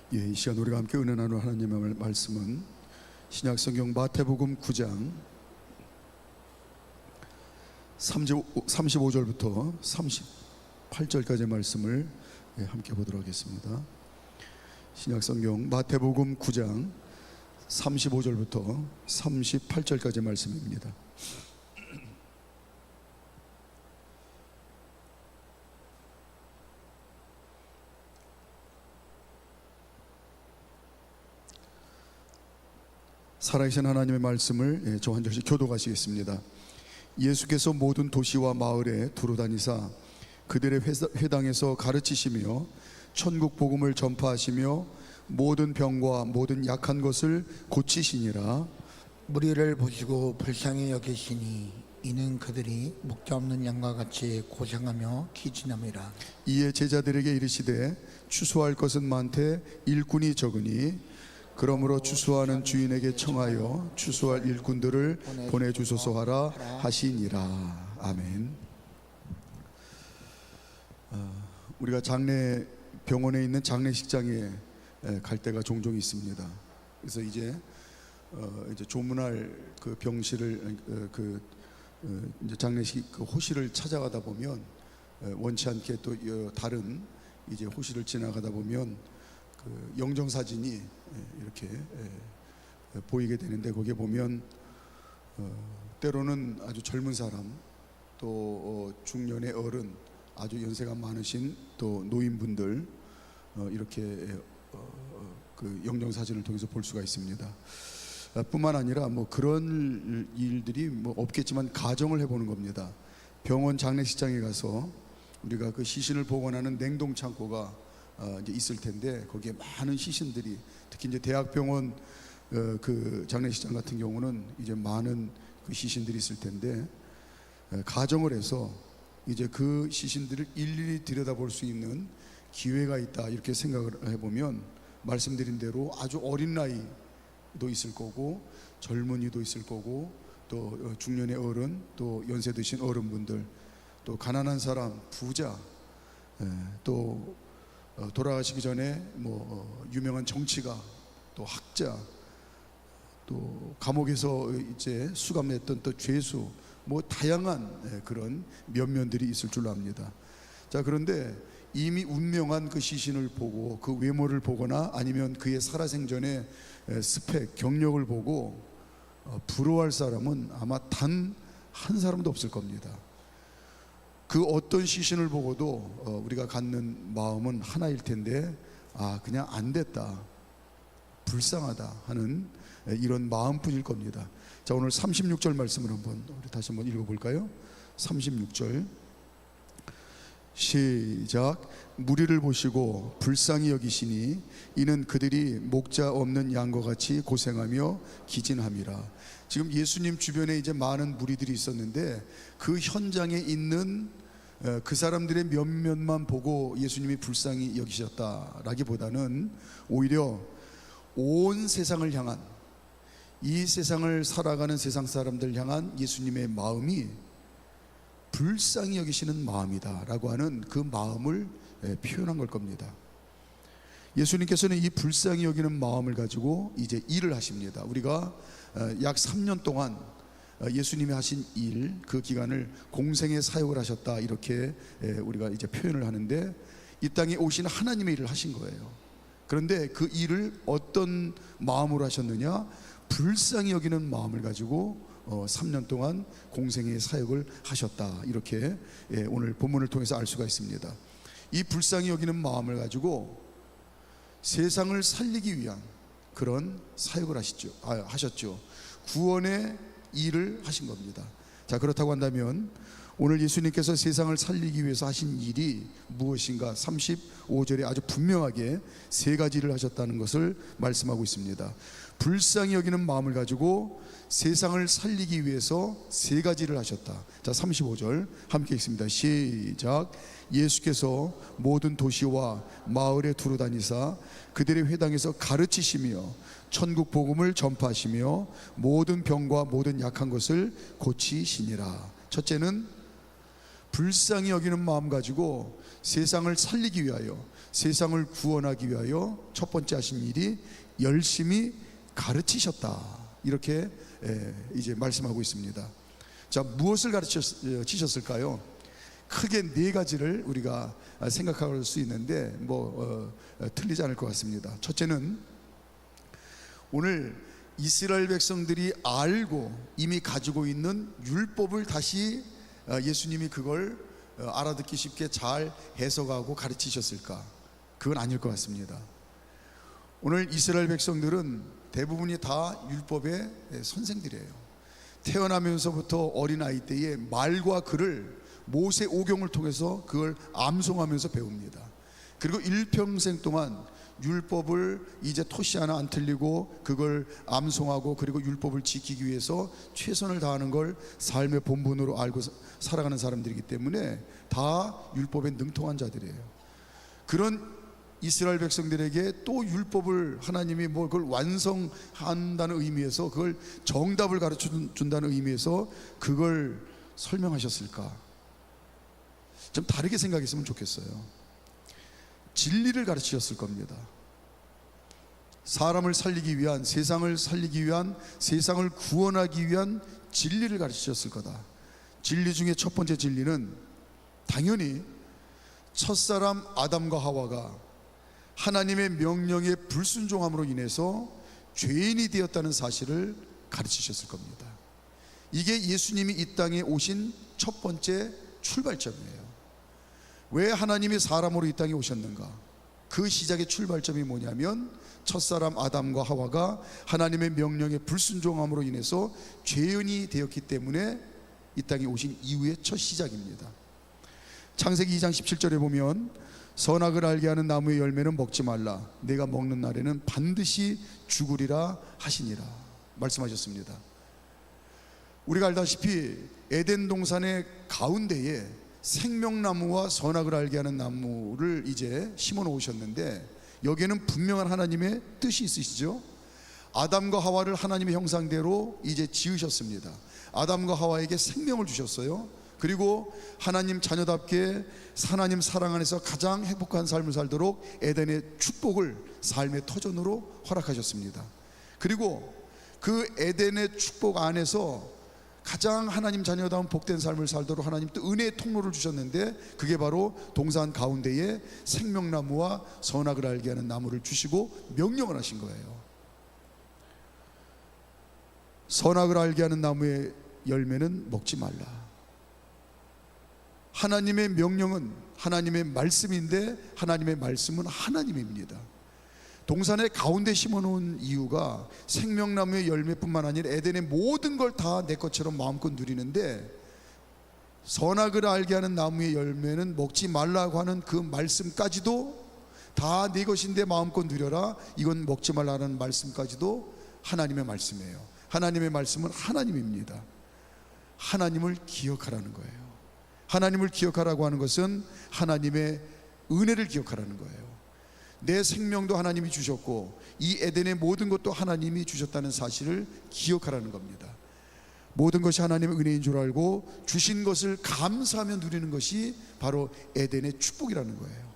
이 시간 우리가 함께 은혜 나누는 하나님의 말씀은 신약성경 마태복음 9장 35절부터 38절까지의 말씀을 함께 보도록 하겠습니다. 신약성경 마태복음 9장 35절부터 38절까지의 말씀입니다. 살아계신 하나님의 말씀을 저 한 절씩 교독하시겠습니다. 예수께서 모든 도시와 마을에 두루 다니사 그들의 회당에서 가르치시며 천국 복음을 전파하시며 모든 병과 모든 약한 것을 고치시니라. 무리를 보시고 불쌍히 여기시니 이는 그들이 목자 없는 양과 같이 고생하며 기진함이라. 이에 제자들에게 이르시되 추수할 것은 많되 일꾼이 적으니 그러므로 추수하는 주인에게 청하여 추수할 일꾼들을 보내주소서 하라 하시니라. 아멘. 우리가 장례 병원에 있는 장례식장에 갈 때가 종종 있습니다. 그래서 이제 조문할 그 병실을 이제 장례식 그 호실을 찾아가다 보면 원치 않게 또 다른 이제 호실을 지나가다 보면 그 영정 사진이 이렇게 보이게 되는데, 거기에 보면 때로는 아주 젊은 사람, 또 중년의 어른, 아주 연세가 많으신 또 노인분들 이렇게 그 영정 사진을 통해서 볼 수가 있습니다. 뿐만 아니라 뭐 그런 일들이 뭐 없겠지만 가정을 해보는 겁니다. 병원 장례식장에 가서 우리가 그 시신을 보관하는 냉동 창고가 이제 있을 텐데, 거기에 많은 시신들이, 특히 이제 대학병원 그 장례식장 같은 경우는 이제 많은 그 시신들이 있을 텐데, 가정을 해서 이제 그 시신들을 일일이 들여다볼 수 있는 기회가 있다, 이렇게 생각을 해보면 말씀드린 대로 아주 어린 나이도 있을 거고 젊은이도 있을 거고 또 중년의 어른, 또 연세 드신 어른분들, 또 가난한 사람, 부자, 또 돌아가시기 전에 유명한 정치가, 또 학자, 또 감옥에서 이제 수감했던 또 죄수, 다양한 그런 면면들이 있을 줄로 압니다. 자, 그런데 이미 운명한 그 시신을 보고 그 외모를 보거나 아니면 그의 살아생전의 스펙, 경력을 보고 부러워할 사람은 아마 단 한 사람도 없을 겁니다. 그 어떤 시신을 보고도 우리가 갖는 마음은 하나일 텐데, 그냥 안 됐다, 불쌍하다 하는 이런 마음뿐일 겁니다. 자, 오늘 36절 말씀을 우리 다시 한번 읽어볼까요? 36절 시작. 무리를 보시고 불쌍히 여기시니 이는 그들이 목자 없는 양과 같이 고생하며 기진함이라. 지금 예수님 주변에 이제 많은 무리들이 있었는데, 그 현장에 있는 그 사람들의 면면만 보고 예수님이 불쌍히 여기셨다라기보다는 오히려 온 세상을 향한, 이 세상을 살아가는 세상 사람들 향한 예수님의 마음이 불쌍히 여기시는 마음이다 라고 하는 그 마음을 표현한 걸 겁니다. 예수님께서는 이 불쌍히 여기는 마음을 가지고 이제 일을 하십니다. 우리가 약 3년 동안 예수님이 하신 일, 그 기간을 공생의 사역을 하셨다, 이렇게 우리가 이제 표현을 하는데, 이 땅에 오신 하나님의 일을 하신 거예요. 그런데 그 일을 어떤 마음으로 하셨느냐? 불쌍히 여기는 마음을 가지고 3년 동안 공생의 사역을 하셨다, 이렇게 오늘 본문을 통해서 알 수가 있습니다. 이 불쌍히 여기는 마음을 가지고 세상을 살리기 위한 그런 사역을 하셨죠. 구원의 일을 하신 겁니다. 자, 그렇다고 한다면 오늘 예수님께서 세상을 살리기 위해서 하신 일이 무엇인가? 35절에 아주 분명하게 세 가지를 하셨다는 것을 말씀하고 있습니다. 불쌍히 여기는 마음을 가지고 세상을 살리기 위해서 세 가지를 하셨다. 자, 35절 함께 읽습니다. 시작. 예수께서 모든 도시와 마을에 두루 다니사 그들의 회당에서 가르치시며 천국 복음을 전파하시며 모든 병과 모든 약한 것을 고치시니라. 첫째는 불쌍히 여기는 마음 가지고 세상을 살리기 위하여, 세상을 구원하기 위하여 첫 번째 하신 일이 열심히 가르치셨다. 이렇게 이제 말씀하고 있습니다. 자, 무엇을 가르치셨을까요? 크게 네 가지를 우리가 생각할 수 있는데 틀리지 않을 것 같습니다. 첫째는 오늘 이스라엘 백성들이 알고 이미 가지고 있는 율법을 다시 예수님이 그걸 알아듣기 쉽게 잘 해석하고 가르치셨을까? 그건 아닐 것 같습니다. 오늘 이스라엘 백성들은 대부분이 다 율법의 선생들이에요. 태어나면서부터 어린아이 때에 말과 글을 모세 오경을 통해서 그걸 암송하면서 배웁니다. 그리고 일평생 동안 율법을 이제 토시 하나 안 틀리고 그걸 암송하고 그리고 율법을 지키기 위해서 최선을 다하는 걸 삶의 본분으로 알고 살아가는 사람들이기 때문에 다 율법에 능통한 자들이에요. 그런 이스라엘 백성들에게 또 율법을 하나님이 그걸 완성한다는 의미에서 그걸 정답을 가르쳐 준다는 의미에서 그걸 설명하셨을까? 좀 다르게 생각했으면 좋겠어요. 진리를 가르치셨을 겁니다. 사람을 살리기 위한, 세상을 살리기 위한, 세상을 구원하기 위한 진리를 가르치셨을 거다. 진리 중에 첫 번째 진리는 당연히 첫사람 아담과 하와가 하나님의 명령에 불순종함으로 인해서 죄인이 되었다는 사실을 가르치셨을 겁니다. 이게 예수님이 이 땅에 오신 첫 번째 출발점이에요. 왜 하나님이 사람으로 이 땅에 오셨는가? 그 시작의 출발점이 뭐냐면 첫사람 아담과 하와가 하나님의 명령에 불순종함으로 인해서 죄인이 되었기 때문에 이 땅에 오신 이후의 첫 시작입니다. 창세기 2장 17절에 보면 선악을 알게 하는 나무의 열매는 먹지 말라, 내가 먹는 날에는 반드시 죽으리라 하시니라 말씀하셨습니다. 우리가 알다시피 에덴 동산의 가운데에 생명나무와 선악을 알게 하는 나무를 이제 심어 놓으셨는데 여기에는 분명한 하나님의 뜻이 있으시죠. 아담과 하와를 하나님의 형상대로 이제 지으셨습니다. 아담과 하와에게 생명을 주셨어요. 그리고 하나님 자녀답게 하나님 사랑 안에서 가장 행복한 삶을 살도록 에덴의 축복을 삶의 터전으로 허락하셨습니다. 그리고 그 에덴의 축복 안에서 가장 하나님 자녀다운 복된 삶을 살도록 하나님 또 은혜의 통로를 주셨는데 그게 바로 동산 가운데에 생명나무와 선악을 알게 하는 나무를 주시고 명령을 하신 거예요. 선악을 알게 하는 나무의 열매는 먹지 말라. 하나님의 명령은 하나님의 말씀인데 하나님의 말씀은 하나님입니다. 동산의 가운데 심어놓은 이유가 생명나무의 열매뿐만 아니라 에덴의 모든 걸 다 내 것처럼 마음껏 누리는데 선악을 알게 하는 나무의 열매는 먹지 말라고 하는 그 말씀까지도 다 네 것인데 마음껏 누려라, 이건 먹지 말라는 말씀까지도 하나님의 말씀이에요. 하나님의 말씀은 하나님입니다. 하나님을 기억하라는 거예요. 하나님을 기억하라고 하는 것은 하나님의 은혜를 기억하라는 거예요. 내 생명도 하나님이 주셨고 이 에덴의 모든 것도 하나님이 주셨다는 사실을 기억하라는 겁니다. 모든 것이 하나님의 은혜인 줄 알고 주신 것을 감사하며 누리는 것이 바로 에덴의 축복이라는 거예요.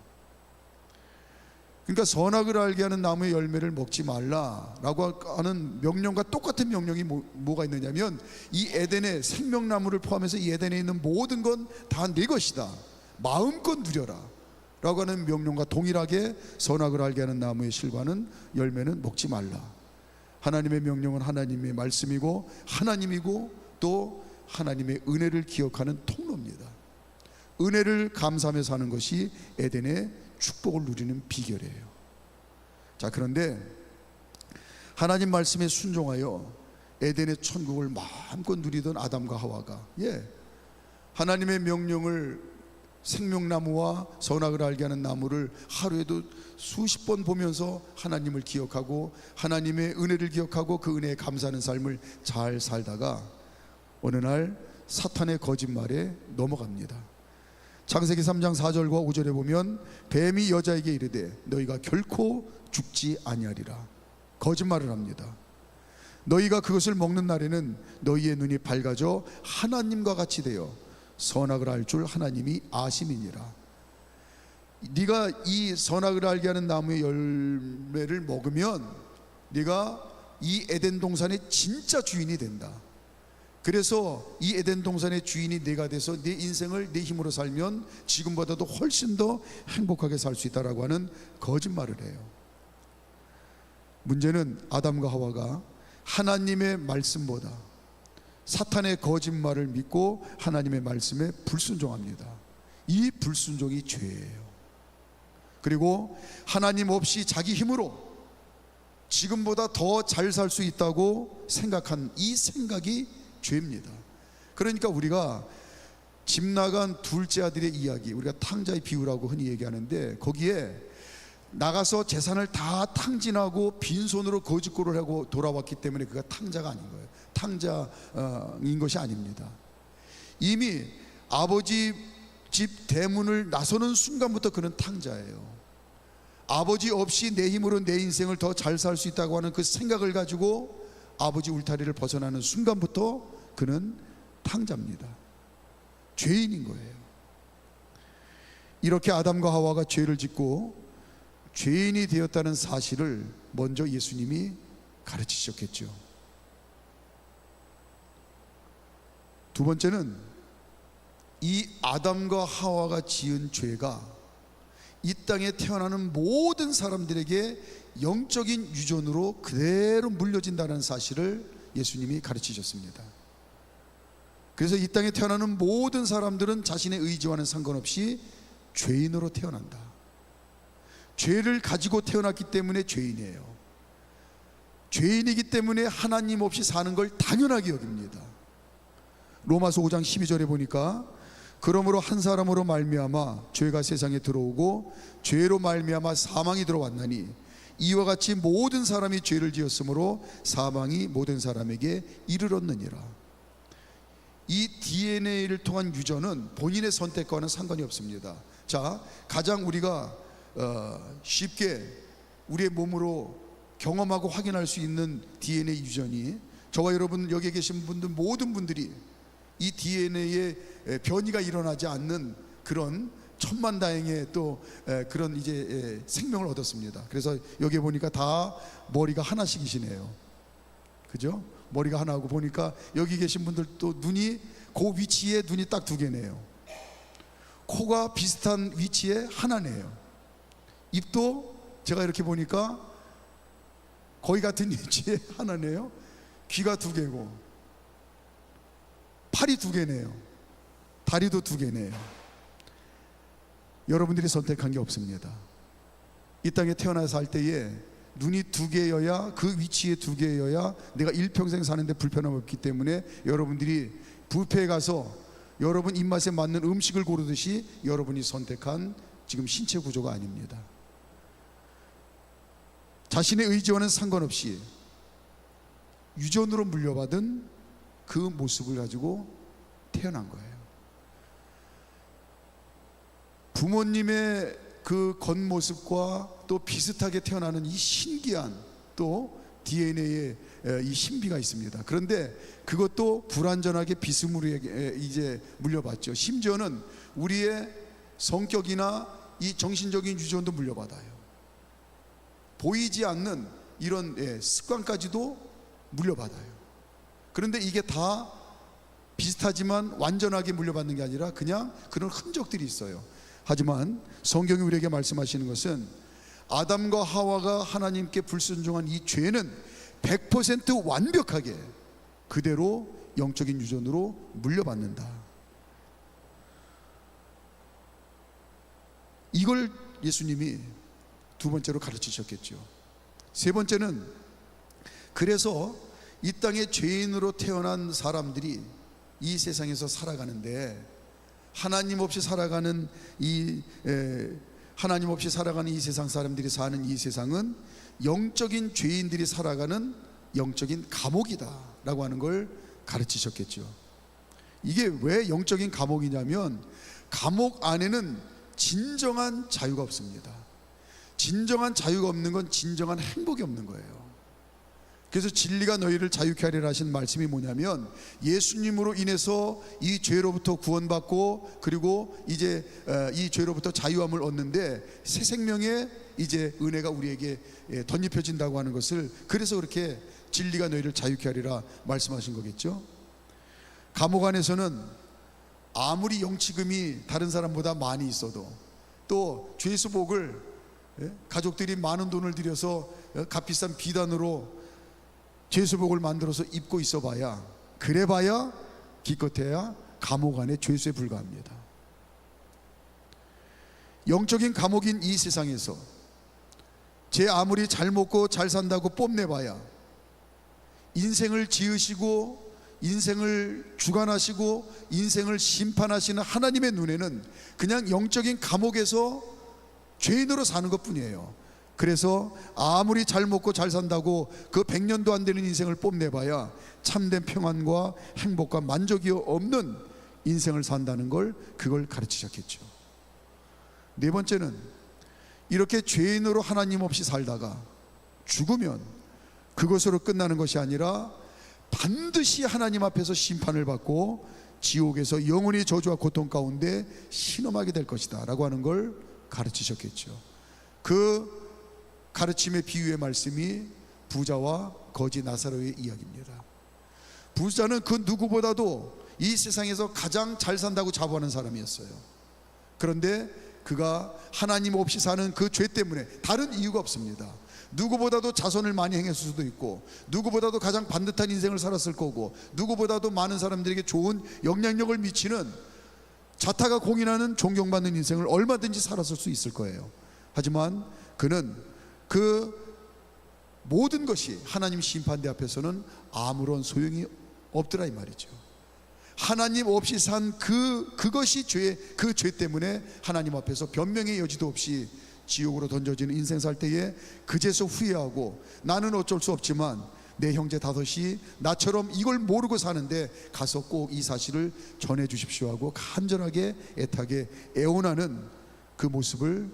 그러니까 선악을 알게 하는 나무의 열매를 먹지 말라라고 하는 명령과 똑같은 명령이 뭐가 있느냐면 이 에덴의 생명나무를 포함해서 이 에덴에 있는 모든 건 다 내 것이다, 마음껏 누려라 라고 하는 명령과 동일하게 선악을 알게 하는 나무의 실과는 열매는 먹지 말라. 하나님의 명령은 하나님의 말씀이고 하나님이고 또 하나님의 은혜를 기억하는 통로입니다. 은혜를 감사하며 사는 것이 에덴의 축복을 누리는 비결이에요. 자, 그런데 하나님 말씀에 순종하여 에덴의 천국을 마음껏 누리던 아담과 하와가 하나님의 명령을 생명나무와 선악을 알게 하는 나무를 하루에도 수십 번 보면서 하나님을 기억하고 하나님의 은혜를 기억하고 그 은혜에 감사하는 삶을 잘 살다가 어느 날 사탄의 거짓말에 넘어갑니다. 창세기 3장 4절과 5절에 보면 뱀이 여자에게 이르되 너희가 결코 죽지 아니하리라. 거짓말을 합니다. 너희가 그것을 먹는 날에는 너희의 눈이 밝아져 하나님과 같이 되어 선악을 알 줄 하나님이 아심이니라. 네가 이 선악을 알게 하는 나무의 열매를 먹으면 네가 이 에덴 동산의 진짜 주인이 된다. 그래서 이 에덴 동산의 주인이 내가 돼서 내 인생을 내 힘으로 살면 지금보다도 훨씬 더 행복하게 살 수 있다라고 하는 거짓말을 해요. 문제는 아담과 하와가 하나님의 말씀보다 사탄의 거짓말을 믿고 하나님의 말씀에 불순종합니다. 이 불순종이 죄예요. 그리고 하나님 없이 자기 힘으로 지금보다 더 잘 살 수 있다고 생각한 이 생각이 죄입니다. 그러니까 우리가 집 나간 둘째 아들의 이야기, 우리가 탕자의 비유라고 흔히 얘기하는데, 거기에 나가서 재산을 다 탕진하고 빈손으로 거짓골을 하고 돌아왔기 때문에 그가 탕자가 아닌 거예요. 탕자인 것이 아닙니다. 이미 아버지 집 대문을 나서는 순간부터 그는 탕자예요. 아버지 없이 내 힘으로 내 인생을 더 잘 살 수 있다고 하는 그 생각을 가지고 아버지 울타리를 벗어나는 순간부터 그는 탕자입니다. 죄인인 거예요. 이렇게 아담과 하와가 죄를 짓고 죄인이 되었다는 사실을 먼저 예수님이 가르치셨겠죠. 두 번째는 이 아담과 하와가 지은 죄가 이 땅에 태어나는 모든 사람들에게 영적인 유전으로 그대로 물려진다는 사실을 예수님이 가르치셨습니다. 그래서 이 땅에 태어나는 모든 사람들은 자신의 의지와는 상관없이 죄인으로 태어난다. 죄를 가지고 태어났기 때문에 죄인이에요. 죄인이기 때문에 하나님 없이 사는 걸 당연하게 여깁니다. 로마서 5장 12절에 보니까 그러므로 한 사람으로 말미암아 죄가 세상에 들어오고 죄로 말미암아 사망이 들어왔나니 이와 같이 모든 사람이 죄를 지었으므로 사망이 모든 사람에게 이르렀느니라. 이 DNA를 통한 유전은 본인의 선택과는 상관이 없습니다. 자, 가장 우리가 쉽게 우리의 몸으로 경험하고 확인할 수 있는 DNA 유전이, 저와 여러분 여기 계신 분들 모든 분들이 이 DNA에 변이가 일어나지 않는 그런 천만다행의 또 그런 이제 생명을 얻었습니다. 그래서 여기 보니까 다 머리가 하나씩이시네요. 그죠? 머리가 하나고 보니까 여기 계신 분들도 눈이 그 위치에 눈이 딱 두 개네요. 코가 비슷한 위치에 하나네요. 입도 제가 이렇게 보니까 거의 같은 위치에 하나네요. 귀가 두 개고 팔이 두 개네요. 다리도 두 개네요. 여러분들이 선택한 게 없습니다. 이 땅에 태어나서 살 때에 눈이 두 개여야, 그 위치에 두 개여야 내가 일평생 사는데 불편함 없기 때문에 여러분들이 뷔페에 가서 여러분 입맛에 맞는 음식을 고르듯이 여러분이 선택한 지금 신체 구조가 아닙니다. 자신의 의지와는 상관없이 유전으로 물려받은 그 모습을 가지고 태어난 거예요. 부모님의 그 겉모습과 또 비슷하게 태어나는 이 신기한 또 DNA의 이 신비가 있습니다. 그런데 그것도 불완전하게 비스무리하게 이제 물려받죠. 심지어는 우리의 성격이나 이 정신적인 유전도 물려받아요. 보이지 않는 이런 습관까지도 물려받아요. 그런데 이게 다 비슷하지만 완전하게 물려받는 게 아니라 그냥 그런 흔적들이 있어요. 하지만 성경이 우리에게 말씀하시는 것은 아담과 하와가 하나님께 불순종한 이 죄는 100% 완벽하게 그대로 영적인 유전으로 물려받는다. 이걸 예수님이 두 번째로 가르치셨겠죠. 세 번째는, 그래서 이 땅에 죄인으로 태어난 사람들이 이 세상에서 살아가는데 하나님 없이 살아가는 이 세상 사람들이 사는 이 세상은 영적인 죄인들이 살아가는 영적인 감옥이다라고 하는 걸 가르치셨겠죠. 이게 왜 영적인 감옥이냐면 감옥 안에는 진정한 자유가 없습니다. 진정한 자유가 없는 건 진정한 행복이 없는 거예요. 그래서 진리가 너희를 자유케 하리라 하신 말씀이 뭐냐면, 예수님으로 인해서 이 죄로부터 구원받고 그리고 이제 이 죄로부터 자유함을 얻는데 새 생명의 이제 은혜가 우리에게 덧입혀진다고 하는 것을, 그래서 그렇게 진리가 너희를 자유케 하리라 말씀하신 거겠죠. 감옥 안에서는 아무리 영치금이 다른 사람보다 많이 있어도, 또 죄수복을 가족들이 많은 돈을 들여서 값비싼 비단으로 죄수복을 만들어서 입고 있어봐야, 그래봐야 기껏해야 감옥 안에 죄수에 불과합니다. 영적인 감옥인 이 세상에서 제 아무리 잘 먹고 잘 산다고 뽐내봐야, 인생을 지으시고 인생을 주관하시고 인생을 심판하시는 하나님의 눈에는 그냥 영적인 감옥에서 죄인으로 사는 것뿐이에요. 그래서 아무리 잘 먹고 잘 산다고 그 100년도 안 되는 인생을 뽐내봐야 참된 평안과 행복과 만족이 없는 인생을 산다는 걸, 그걸 가르치셨겠죠. 네 번째는, 이렇게 죄인으로 하나님 없이 살다가 죽으면 그것으로 끝나는 것이 아니라 반드시 하나님 앞에서 심판을 받고 지옥에서 영원히 저주와 고통 가운데 신음하게 될 것이다 라고 하는 걸 가르치셨겠죠. 그 가르침의 비유의 말씀이 부자와 거지 나사로의 이야기입니다. 부자는 그 누구보다도 이 세상에서 가장 잘 산다고 자부하는 사람이었어요. 그런데 그가 하나님 없이 사는 그 죄 때문에, 다른 이유가 없습니다. 누구보다도 자선을 많이 행했을 수도 있고, 누구보다도 가장 반듯한 인생을 살았을 거고, 누구보다도 많은 사람들에게 좋은 영향력을 미치는, 자타가 공인하는 존경받는 인생을 얼마든지 살았을 수 있을 거예요. 하지만 그는 그 모든 것이 하나님 심판대 앞에서는 아무런 소용이 없더라 이 말이죠. 하나님 없이 산 그것이 그 죄 때문에 하나님 앞에서 변명의 여지도 없이 지옥으로 던져지는 인생 살 때에 그제서 후회하고, 나는 어쩔 수 없지만 내 형제 다섯이 나처럼 이걸 모르고 사는데 가서 꼭 이 사실을 전해 주십시오 하고 간절하게 애타게 애원하는 그 모습을,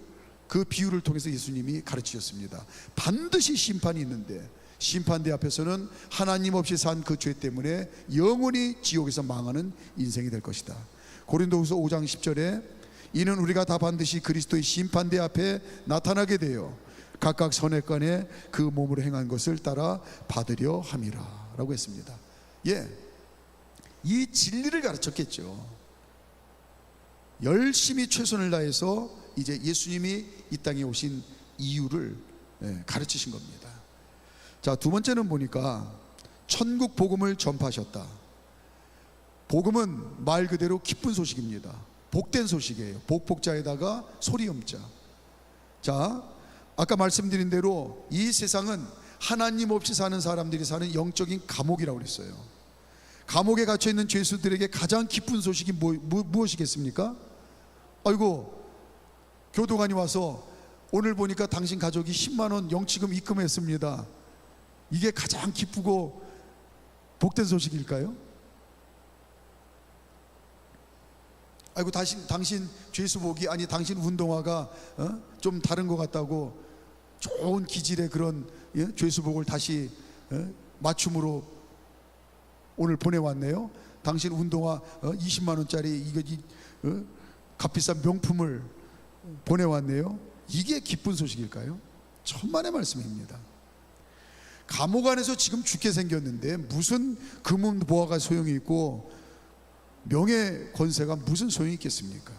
그 비유를 통해서 예수님이 가르치셨습니다. 반드시 심판이 있는데 심판대 앞에서는 하나님 없이 산 그 죄 때문에 영원히 지옥에서 망하는 인생이 될 것이다. 고린도후서 5장 10절에 이는 우리가 다 반드시 그리스도의 심판대 앞에 나타나게 되어 각각 선악간에 그 몸으로 행한 것을 따라 받으려 함이라 라고 했습니다. 이 진리를 가르쳤겠죠. 열심히 최선을 다해서 이제 예수님이 이 땅에 오신 이유를 가르치신 겁니다. 자, 두 번째는 보니까 천국 복음을 전파하셨다. 복음은 말 그대로 기쁜 소식입니다. 복된 소식이에요. 복복자에다가 소리음자. 자, 아까 말씀드린 대로 이 세상은 하나님 없이 사는 사람들이 사는 영적인 감옥이라고 그랬어요. 감옥에 갇혀 있는 죄수들에게 가장 기쁜 소식이 무엇이겠습니까? 아이고, 교도관이 와서 오늘 보니까 당신 가족이 10만 원 영치금 입금했습니다. 이게 가장 기쁘고 복된 소식일까요? 아이고, 당신 죄수복이, 아니 당신 운동화가 좀 다른 것 같다고 좋은 기질의 그런 죄수복을 다시 맞춤으로 오늘 보내왔네요. 당신 운동화 20만 원짜리 이거 값비싼 명품을 보내왔네요. 이게 기쁜 소식일까요? 천만의 말씀입니다. 감옥 안에서 지금 죽게 생겼는데 무슨 금은 보화가 소용이 있고 명예 권세가 무슨 소용이 있겠습니까?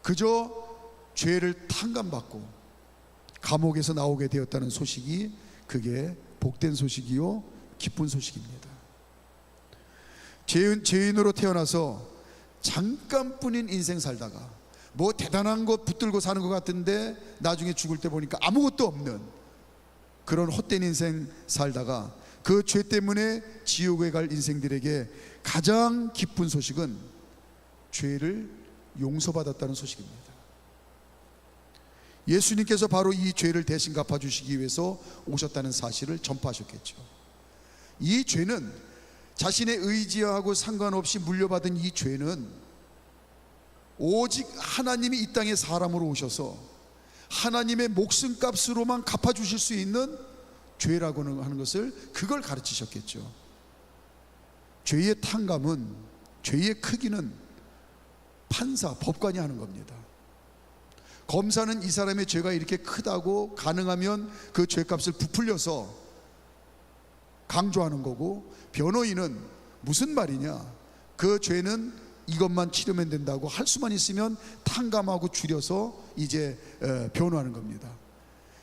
그저 죄를 탕감받고 감옥에서 나오게 되었다는 소식이, 그게 복된 소식이요 기쁜 소식입니다. 죄인으로 태어나서 잠깐뿐인 인생 살다가 뭐 대단한 것 붙들고 사는 것 같은데 나중에 죽을 때 보니까 아무것도 없는 그런 헛된 인생 살다가 그 죄 때문에 지옥에 갈 인생들에게 가장 기쁜 소식은 죄를 용서받았다는 소식입니다. 예수님께서 바로 이 죄를 대신 갚아주시기 위해서 오셨다는 사실을 전파하셨겠죠. 이 죄는 자신의 의지하고 상관없이 물려받은 이 죄는 오직 하나님이 이 땅에 사람으로 오셔서 하나님의 목숨값으로만 갚아주실 수 있는 죄라고 하는 것을 그걸 가르치셨겠죠. 죄의 탕감은, 죄의 크기는 판사, 법관이 하는 겁니다. 검사는 이 사람의 죄가 이렇게 크다고 가능하면 그 죄값을 부풀려서 강조하는 거고, 변호인은 무슨 말이냐, 그 죄는 이것만 치르면 된다고 할 수만 있으면 탕감하고 줄여서 이제 변호하는 겁니다.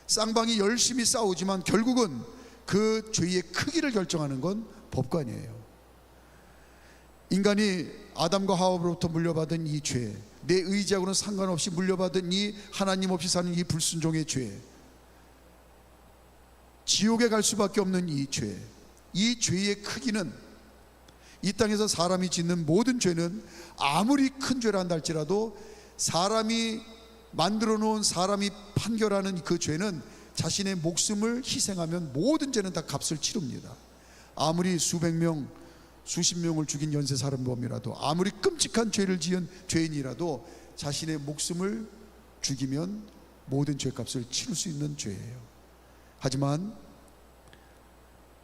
쌍방이 열심히 싸우지만 결국은 그 죄의 크기를 결정하는 건 법관이에요. 인간이 아담과 하와로부터 물려받은 이 죄, 내 의지하고는 상관없이 물려받은 이 하나님 없이 사는 이 불순종의 죄, 지옥에 갈 수밖에 없는 이 죄, 이 죄의 크기는, 이 땅에서 사람이 짓는 모든 죄는 아무리 큰 죄라 한다 할지라도 사람이 만들어 놓은, 사람이 판결하는 그 죄는 자신의 목숨을 희생하면 모든 죄는 다 값을 치릅니다. 아무리 수백 명, 수십 명을 죽인 연쇄 살인범이라도, 아무리 끔찍한 죄를 지은 죄인이라도 자신의 목숨을 죽이면 모든 죄값을 치를 수 있는 죄예요. 하지만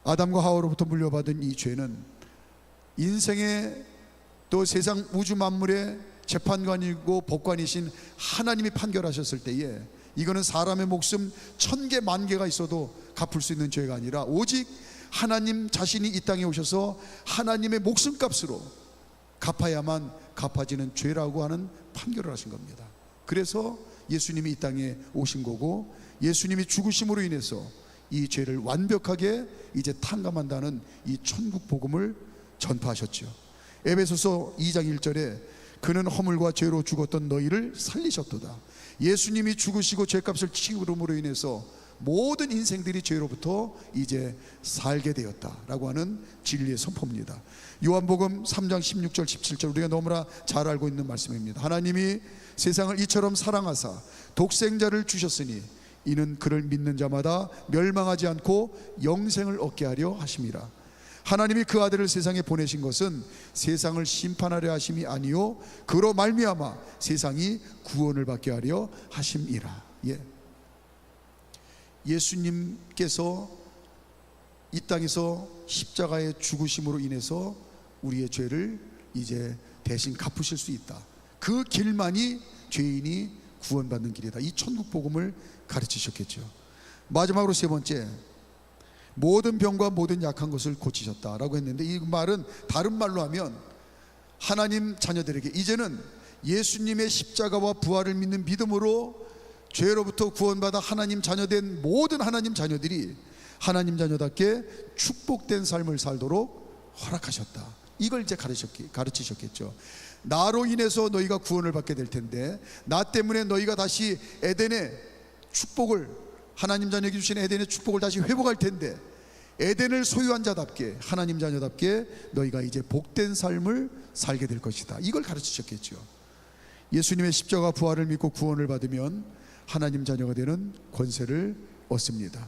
아담과 하와로부터 물려받은 이 죄는 인생의, 또 세상 우주 만물의 재판관이고 법관이신 하나님이 판결하셨을 때에 이거는 사람의 목숨 1000개 10,000개가 있어도 갚을 수 있는 죄가 아니라 오직 하나님 자신이 이 땅에 오셔서 하나님의 목숨값으로 갚아야만 갚아지는 죄라고 하는 판결을 하신 겁니다. 그래서 예수님이 이 땅에 오신 거고, 예수님이 죽으심으로 인해서 이 죄를 완벽하게 이제 탕감한다는 이 천국 복음을 전파하셨죠. 에베소서 2장 1절에 그는 허물과 죄로 죽었던 너희를 살리셨도다. 예수님이 죽으시고 죄값을 치름으로 인해서 모든 인생들이 죄로부터 이제 살게 되었다라고 하는 진리의 선포입니다. 요한복음 3장 16절 17절 우리가 너무나 잘 알고 있는 말씀입니다. 하나님이 세상을 이처럼 사랑하사 독생자를 주셨으니 이는 그를 믿는 자마다 멸망하지 않고 영생을 얻게 하려 하심이라. 하나님이 그 아들을 세상에 보내신 것은 세상을 심판하려 하심이 아니요 그로 말미암아 세상이 구원을 받게 하려 하심이라. 예수님께서 이 땅에서 십자가의 죽으심으로 인해서 우리의 죄를 이제 대신 갚으실 수 있다. 그 길만이 죄인이 구원받는 길이다. 이 천국 복음을 가르치셨겠죠. 마지막으로 세 번째, 모든 병과 모든 약한 것을 고치셨다라고 했는데, 이 말은 다른 말로 하면 하나님 자녀들에게 이제는 예수님의 십자가와 부활을 믿는 믿음으로 죄로부터 구원받아 하나님 자녀된 모든 하나님 자녀들이 하나님 자녀답게 축복된 삶을 살도록 허락하셨다. 이걸 이제 가르치셨겠죠. 나로 인해서 너희가 구원을 받게 될 텐데, 나 때문에 너희가 다시 에덴의 축복을, 하나님 자녀에게 주신 에덴의 축복을 다시 회복할 텐데, 에덴을 소유한 자답게 하나님 자녀답게 너희가 이제 복된 삶을 살게 될 것이다. 이걸 가르치셨겠죠. 예수님의 십자가 부활을 믿고 구원을 받으면 하나님 자녀가 되는 권세를 얻습니다.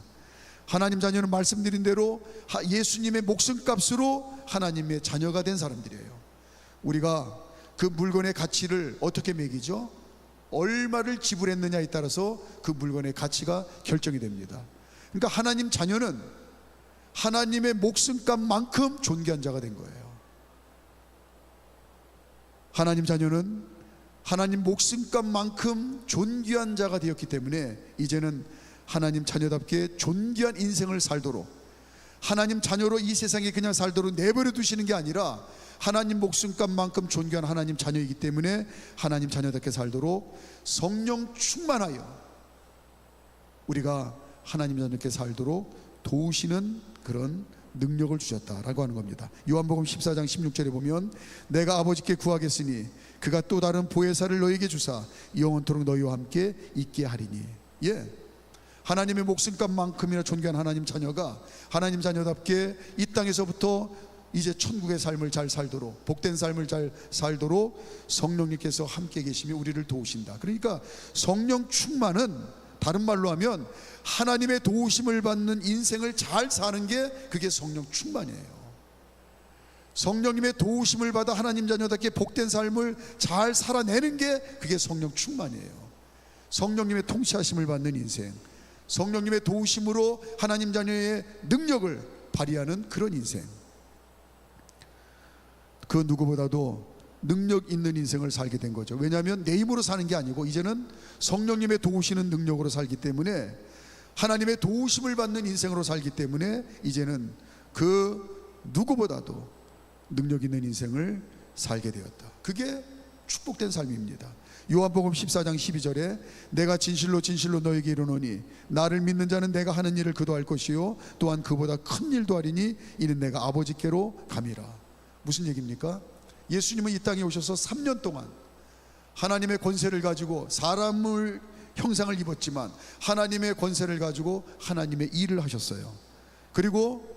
하나님 자녀는 말씀드린 대로 예수님의 목숨값으로 하나님의 자녀가 된 사람들이에요. 우리가 그 물건의 가치를 어떻게 매기죠? 얼마를 지불했느냐에 따라서 그 물건의 가치가 결정이 됩니다. 그러니까 하나님 자녀는 하나님의 목숨값만큼 존귀한 자가 된 거예요. 하나님 자녀는 하나님 목숨값만큼 존귀한 자가 되었기 때문에 이제는 하나님 자녀답게 존귀한 인생을 살도록, 하나님 자녀로 이 세상에 그냥 살도록 내버려 두시는 게 아니라 하나님 목숨값만큼 존귀한 하나님 자녀이기 때문에 하나님 자녀답게 살도록 성령 충만하여 우리가 하나님 자녀답게 살도록 도우시는 그런 능력을 주셨다라고 하는 겁니다. 요한복음 14장 16절에 보면 내가 아버지께 구하겠으니 그가 또 다른 보혜사를 너희에게 주사 영원토록 너희와 함께 있게 하리니. 하나님의 목숨값만큼이나 존귀한 하나님 자녀가 하나님 자녀답게 이 땅에서부터 이제 천국의 삶을 잘 살도록, 복된 삶을 잘 살도록 성령님께서 함께 계시며 우리를 도우신다. 그러니까 성령 충만은 다른 말로 하면 하나님의 도우심을 받는 인생을 잘 사는 게 그게 성령 충만이에요. 성령님의 도우심을 받아 하나님 자녀답게 복된 삶을 잘 살아내는 게 그게 성령 충만이에요. 성령님의 통치하심을 받는 인생, 성령님의 도우심으로 하나님 자녀의 능력을 발휘하는 그런 인생, 그 누구보다도 능력 있는 인생을 살게 된 거죠. 왜냐하면 내 힘으로 사는 게 아니고 이제는 성령님의 도우시는 능력으로 살기 때문에, 하나님의 도우심을 받는 인생으로 살기 때문에 이제는 그 누구보다도 능력 있는 인생을 살게 되었다. 그게 축복된 삶입니다. 요한복음 14장 12절에 내가 진실로 진실로 너에게 이르노니 나를 믿는 자는 내가 하는 일을 그도 할 것이요 또한 그보다 큰 일도 하리니 이는 내가 아버지께로 감이라. 무슨 얘기입니까? 예수님은 이 땅에 오셔서 3년 동안 하나님의 권세를 가지고 사람을 형상을 입었지만 하나님의 권세를 가지고 하나님의 일을 하셨어요. 그리고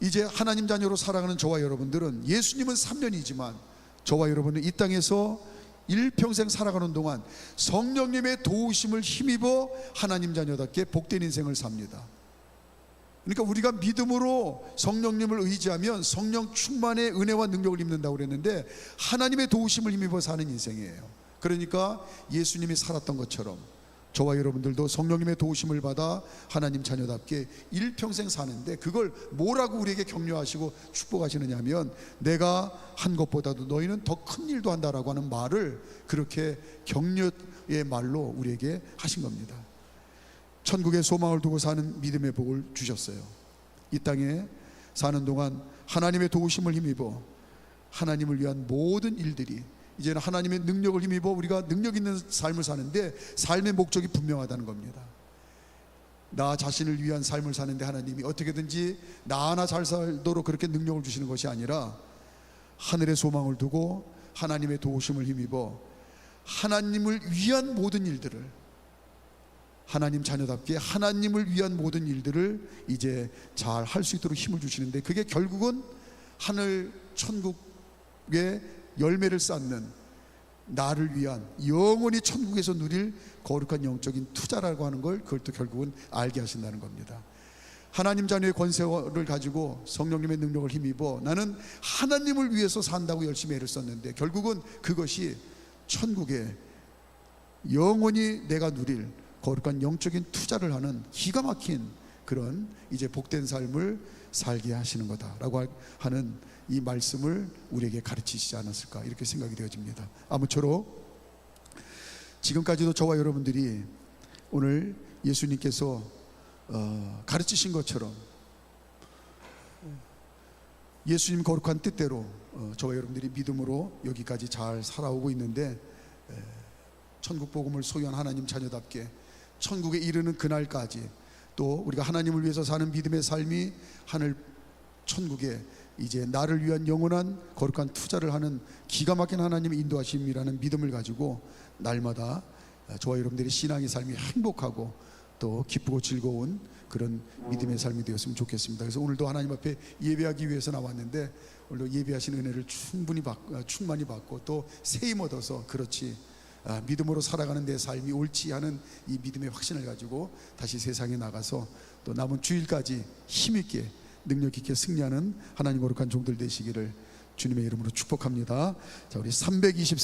이제 하나님 자녀로 살아가는 저와 여러분들은, 예수님은 3년이지만 저와 여러분은 이 땅에서 일평생 살아가는 동안 성령님의 도우심을 힘입어 하나님 자녀답게 복된 인생을 삽니다. 그러니까 우리가 믿음으로 성령님을 의지하면 성령 충만의 은혜와 능력을 입는다고 그랬는데, 하나님의 도우심을 힘입어 사는 인생이에요. 그러니까 예수님이 살았던 것처럼 저와 여러분들도 성령님의 도우심을 받아 하나님 자녀답게 일평생 사는데, 그걸 뭐라고 우리에게 격려하시고 축복하시느냐 하면, 내가 한 것보다도 너희는 더 큰 일도 한다라고 하는 말을 그렇게 격려의 말로 우리에게 하신 겁니다. 천국의 소망을 두고 사는 믿음의 복을 주셨어요. 이 땅에 사는 동안 하나님의 도우심을 힘입어 하나님을 위한 모든 일들이, 이제는 하나님의 능력을 힘입어 우리가 능력 있는 삶을 사는데 삶의 목적이 분명하다는 겁니다. 나 자신을 위한 삶을 사는데 하나님이 어떻게든지 나 하나 잘 살도록 그렇게 능력을 주시는 것이 아니라, 하늘의 소망을 두고 하나님의 도우심을 힘입어 하나님을 위한 모든 일들을, 하나님 자녀답게 하나님을 위한 모든 일들을 이제 잘 할 수 있도록 힘을 주시는데, 그게 결국은 하늘 천국의 열매를 쌓는, 나를 위한 영원히 천국에서 누릴 거룩한 영적인 투자라고 하는 걸, 그걸 또 결국은 알게 하신다는 겁니다. 하나님 자녀의 권세를 가지고 성령님의 능력을 힘입어 나는 하나님을 위해서 산다고 열심히 애를 썼는데, 결국은 그것이 천국에 영원히 내가 누릴 거룩한 영적인 투자를 하는 기가 막힌 그런 이제 복된 삶을 살게 하시는 거다라고 하는 이 말씀을 우리에게 가르치시지 않았을까, 이렇게 생각이 되어집니다. 아무쪼록 지금까지도 저와 여러분들이 오늘 예수님께서 가르치신 것처럼 예수님 거룩한 뜻대로 저와 여러분들이 믿음으로 여기까지 잘 살아오고 있는데, 천국 복음을 소유한 하나님 자녀답게 천국에 이르는 그날까지, 또 우리가 하나님을 위해서 사는 믿음의 삶이 하늘 천국에 이제 나를 위한 영원한 거룩한 투자를 하는 기가 막힌 하나님의 인도하심이라는 믿음을 가지고 날마다 저와 여러분들의 신앙의 삶이 행복하고 또 기쁘고 즐거운 그런 믿음의 삶이 되었으면 좋겠습니다. 그래서 오늘도 하나님 앞에 예배하기 위해서 나왔는데, 오늘도 예배하신 은혜를 충만히 받고 또 새 힘 얻어서, 그렇지, 믿음으로 살아가는 내 삶이 옳지 하는 이 믿음의 확신을 가지고 다시 세상에 나가서 또 남은 주일까지 힘있게 능력 있게 승리하는 하나님 거룩한 종들 되시기를 주님의 이름으로 축복합니다. 자, 우리 324